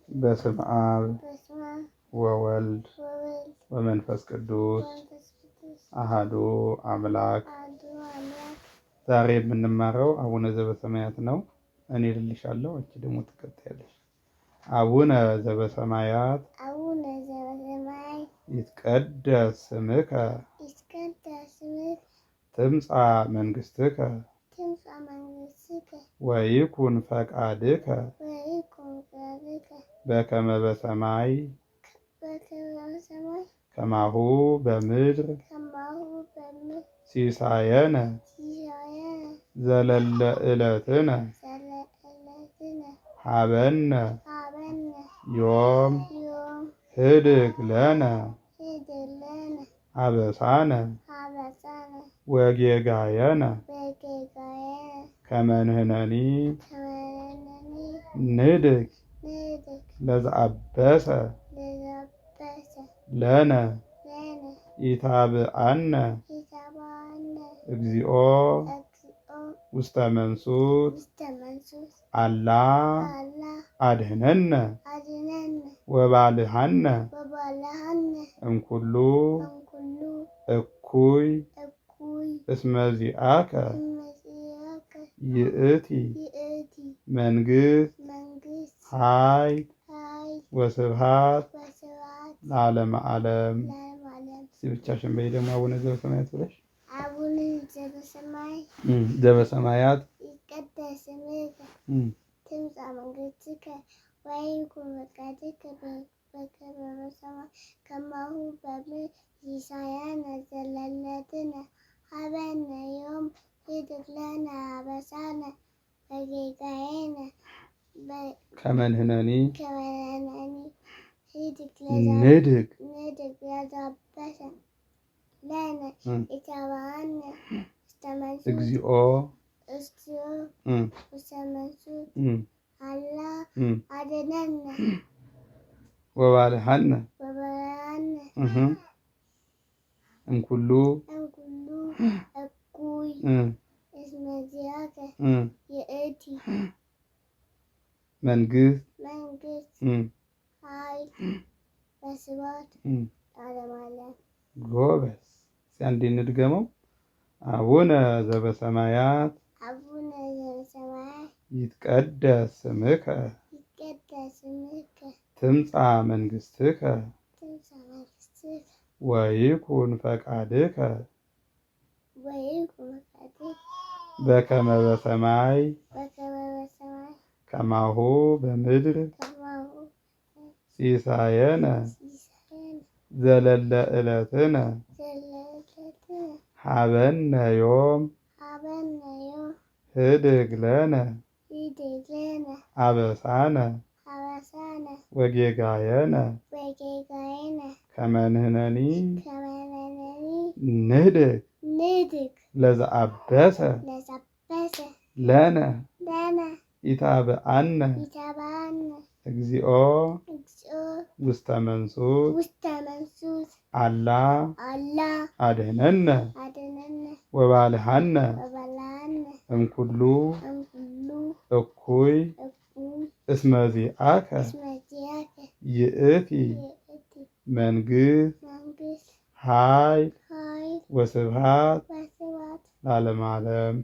በስመ አብ ወወልድ ወመንፈስ ቅዱስ አሃዱ አምላክ። ዛሬ የምንማረው አቡነ ዘበሰማያት ነው። እኔ እልልሻለሁ፣ አንቺ ደግሞ ትከታያለሽ። አቡነ ዘበሰማያት ይትቀደስ ስምከ ትምጻእ መንግሥትከ ወይኩን ፈቃድከ በከመ በሰማይ ከማሁ በምድር ሲሳየነ ዘለለ ዕለትነ ሀበነ ዮም ህድግ ለነ አበሳነ ወጌጋየነ ከመ ንሕነኒ ንህድግ ለዘአበሰ ለነ ኢታብአነ እግዚኦ ውስተ መንሱት አላ አድኅነነ ወባልሐነ እምኩሉ እኩይ እስመ ዚአከ ይእቲ መንግሥት ኃይል ወስብሐት ለዓለመ ዓለም። እስኪ ብቻሽን በይ ደግሞ አቡነ ዘበሰማያት ብለሽ። አቡነ ዘበሰማያት ይትቀደስ ስምከ ትምጻእ መንግሥትከ ወይኩን ፈቃድከ በከመ በሰማይ ከማሁ በምድር ሲሳየነ ዘለለዕለትነ ሀበነ ዮም ህድግ ለነ አበሳነ ወጌጋየነ ከመ ንሕነኒ ንህድግ ለዘአበሰ ለነ ኢታብአነ እግዚኦ ውስተ መንሱት አላ አድኅነነ ወባልሐነ እምኩሉ እኩይ እስመ ዚአከ ይእቲ መንግሥት ኃይል ወስብሐት ለዓለመ ዓለም። ጎበዝ። እስኪ አንዴ እንድገመው። አቡነ ዘበሰማያት አቡነ ዘበሰማያት ይትቀደስ ስምከ ትምጻእ መንግሥትከ ወይኩን ፈቃድከ በከመ በሰማይ ከማሁ በምድር ሲሳየነ ዘለለ ዕለትነ ሀበነ ዮም ህድግ ለነ አበሳነ ወጌጋየነ ከመ ንሕነኒ ንህድግ ለዘአበሰ ለነ ኢታብአነ እግዚኦ ውስተ መንሱት አላ አድኅነነ ወባልሐነ እምኩሉ እኩይ እስመ ዚአከ ይእቲ መንግሥት ኃይል ወስብሐት ለዓለመ ዓለም።